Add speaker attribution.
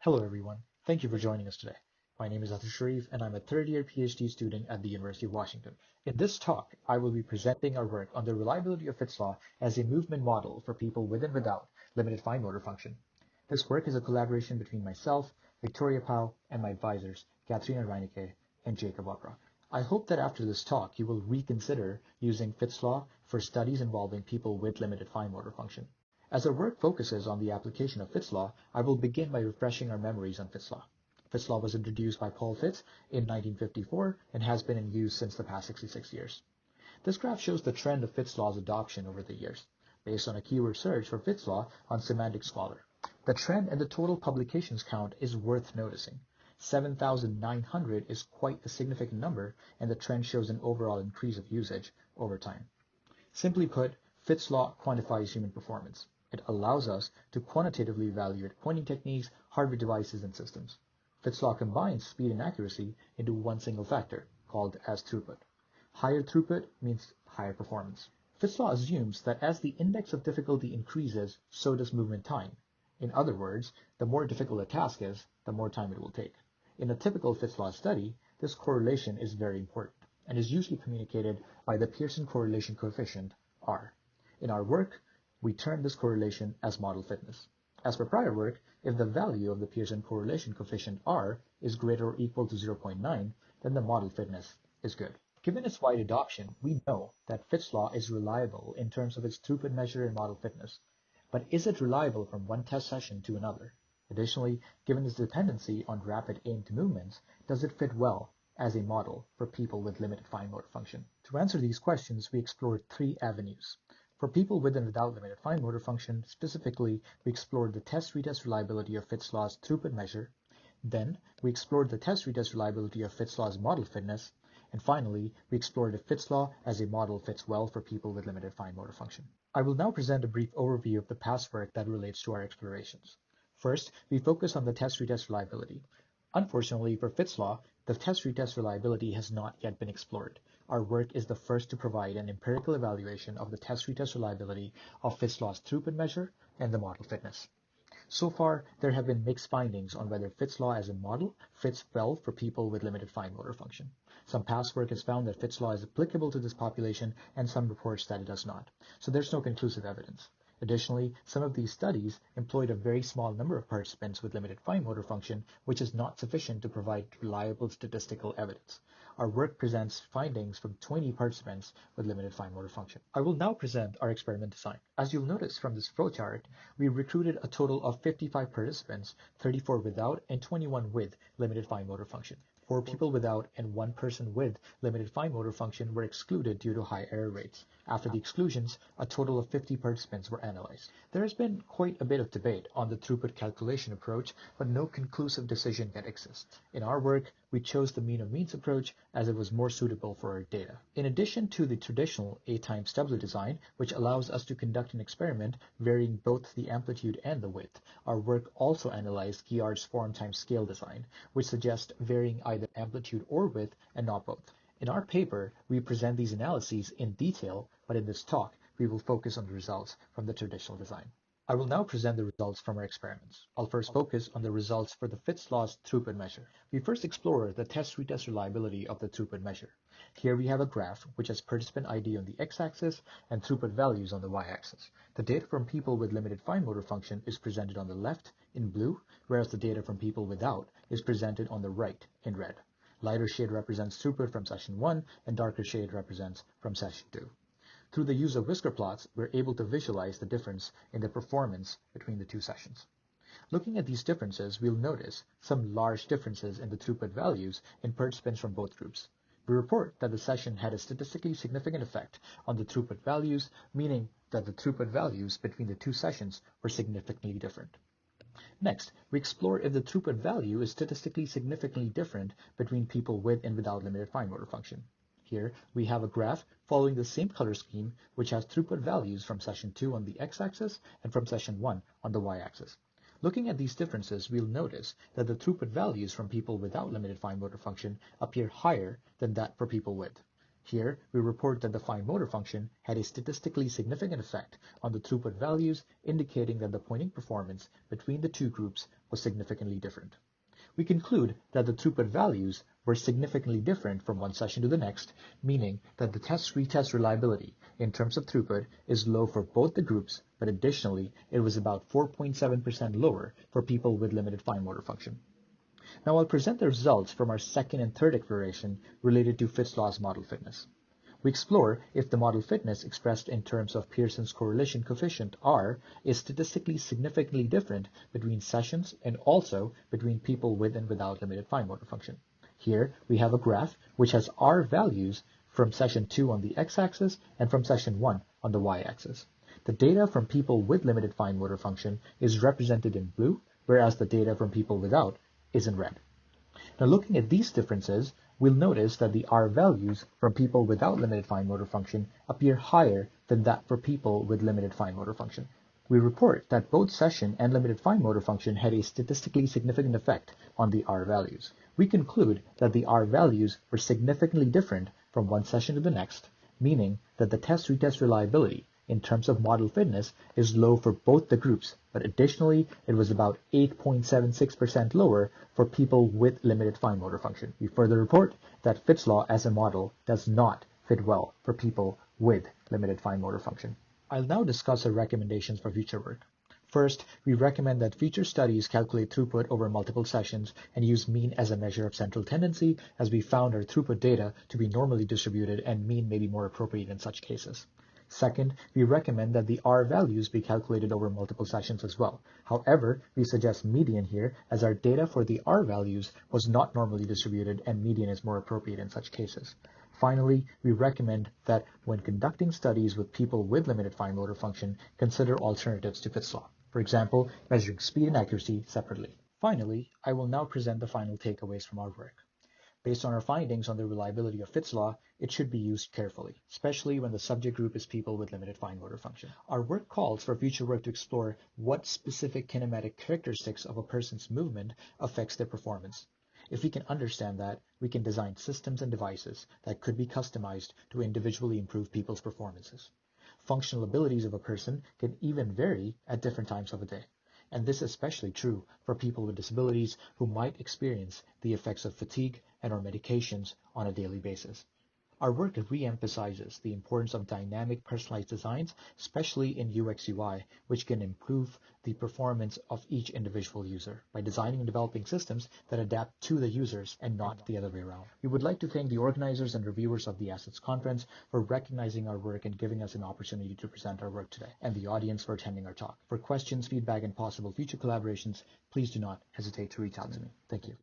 Speaker 1: Hello everyone, thank you for joining us today. My name is Atul Sharif and I'm a third year PhD student at the University of Washington. In this talk, I will be presenting our work on the reliability of Fitts law as a movement model for people with and without limited fine motor function. This work is a collaboration between myself, Victoria Powell, and my advisors, Katrina Reinecke and Jacob Upra. I hope that after this talk you will reconsider using Fitts law for studies involving people with limited fine motor function. As our work focuses on the application of Fitts law, I will begin by refreshing our memories on Fitts law. Fitts law was introduced by Paul Fitts in 1954 and has been in use since the past 66 years. This graph shows the trend of Fitts law's adoption over the years, based on a keyword search for Fitts law on Semantic Scholar. The trend and the total publications count is worth noticing. 7,900 is quite a significant number, and the trend shows an overall increase of usage over time. Simply put, Fitts law quantifies human performance. It allows us to quantitatively evaluate pointing techniques, hardware devices, and systems. Fitts law combines speed and accuracy into one single factor, called as throughput. Higher throughput means higher performance. Fitts law assumes that as the index of difficulty increases, so does movement time. In other words, the more difficult a task is, the more time it will take. In a typical Fitts law study, this correlation is very important and is usually communicated by the Pearson correlation coefficient, R. In our work, we term this correlation as model fitness. As per prior work, if the value of the Pearson correlation coefficient R is greater or equal to 0.9, then the model fitness is good. Given its wide adoption, we know that Fitts law is reliable in terms of its throughput measure and model fitness. But is it reliable from one test session to another? Additionally, given its dependency on rapid aimed movements, does it fit well as a model for people with limited fine motor function? To answer these questions, we explored three avenues. For people with and without limited fine motor function, specifically, we explored the test-retest reliability of Fitts law's throughput measure. Then, we explored the test-retest reliability of Fitts law's model fitness. And finally, we explored if Fitts law as a model fits well for people with limited fine motor function. I will now present a brief overview of the past work that relates to our explorations. First, we focus on the test-retest reliability. Unfortunately for Fitts law, the test-retest reliability has not yet been explored. Our work is the first to provide an empirical evaluation of the test-retest reliability of Fitts law's throughput measure and the model fitness. So far, there have been mixed findings on whether Fitts law as a model fits well for people with limited fine motor function. Some past work has found that Fitts law is applicable to this population, and some reports that it does not. So there's no conclusive evidence. Additionally, some of these studies employed a very small number of participants with limited fine motor function, which is not sufficient to provide reliable statistical evidence. Our work presents findings from 20 participants with limited fine motor function. I will now present our experiment design. As you'll notice from this flowchart, we recruited a total of 55 participants, 34 without and 21 with limited fine motor function. 4 people without and 1 person with limited fine motor function were excluded due to high error rates. After the exclusions, a total of 50 participants were analyzed. There has been quite a bit of debate on the throughput calculation approach, but no conclusive decision yet exists. In our work, we chose the mean of means approach as it was more suitable for our data. In addition to the traditional A times W design, which allows us to conduct an experiment varying both the amplitude and the width, our work also analyzed Guillard's form times scale design, which suggests varying either amplitude or width and not both. In our paper, we present these analyses in detail, but in this talk, we will focus on the results from the traditional design. I will now present the results from our experiments. I'll first focus on the results for the Fitts law's throughput measure. We first explore the test-retest reliability of the throughput measure. Here we have a graph which has participant ID on the x-axis and throughput values on the y-axis. The data from people with limited fine motor function is presented on the left in blue, whereas the data from people without is presented on the right in red. Lighter shade represents throughput from session 1 and darker shade represents from session 2. Through the use of whisker plots, we're able to visualize the difference in the performance between the two sessions. Looking at these differences, we'll notice some large differences in the throughput values in participants from both groups. We report that the session had a statistically significant effect on the throughput values, meaning that the throughput values between the two sessions were significantly different. Next, we explore if the throughput value is statistically significantly different between people with and without limited fine motor function. Here, we have a graph following the same color scheme, which has throughput values from session 2 on the x-axis and from session 1 on the y-axis. Looking at these differences, we'll notice that the throughput values from people without limited fine motor function appear higher than that for people with. Here, we report that the fine motor function had a statistically significant effect on the throughput values, indicating that the pointing performance between the two groups was significantly different. We conclude that the throughput values were significantly different from one session to the next, meaning that the test-retest reliability in terms of throughput is low for both the groups, but additionally, it was about 4.7% lower for people with limited fine motor function. Now I'll present the results from our second and third exploration related to Fitts Law's model fitness. We explore if the model fitness expressed in terms of Pearson's correlation coefficient R is statistically significantly different between sessions and also between people with and without limited fine motor function. Here we have a graph which has R values from session 2 on the x-axis and from session 1 on the y-axis. The data from people with limited fine motor function is represented in blue, whereas the data from people without is in red. Now looking at these differences, we'll notice that the R values from people without limited fine motor function appear higher than that for people with limited fine motor function. We report that both session and limited fine motor function had a statistically significant effect on the R values. We conclude that the R values were significantly different from one session to the next, meaning that the test-retest reliability in terms of model fitness is low for both the groups, but additionally, it was about 8.76% lower for people with limited fine motor function. We further report that Fitts Law as a model does not fit well for people with limited fine motor function. I'll now discuss our recommendations for future work. First, we recommend that future studies calculate throughput over multiple sessions and use mean as a measure of central tendency, as we found our throughput data to be normally distributed and mean may be more appropriate in such cases. Second, we recommend that the R values be calculated over multiple sessions as well. However, we suggest median here, as our data for the R values was not normally distributed and median is more appropriate in such cases. Finally, we recommend that when conducting studies with people with limited fine motor function, consider alternatives to Fitts Law. For example, measuring speed and accuracy separately. Finally, I will now present the final takeaways from our work. Based on our findings on the reliability of Fitts Law, it should be used carefully, especially when the subject group is people with limited fine motor function. Our work calls for future work to explore what specific kinematic characteristics of a person's movement affects their performance. If we can understand that, we can design systems and devices that could be customized to individually improve people's performances. Functional abilities of a person can even vary at different times of the day. And this is especially true for people with disabilities who might experience the effects of fatigue and/or medications on a daily basis. Our work re-emphasizes the importance of dynamic personalized designs, especially in UX/UI, which can improve the performance of each individual user by designing and developing systems that adapt to the users and not the other way around. We would like to thank the organizers and reviewers of the Assets Conference for recognizing our work and giving us an opportunity to present our work today, and the audience for attending our talk. For questions, feedback, and possible future collaborations, please do not hesitate to reach out to me. Thank you.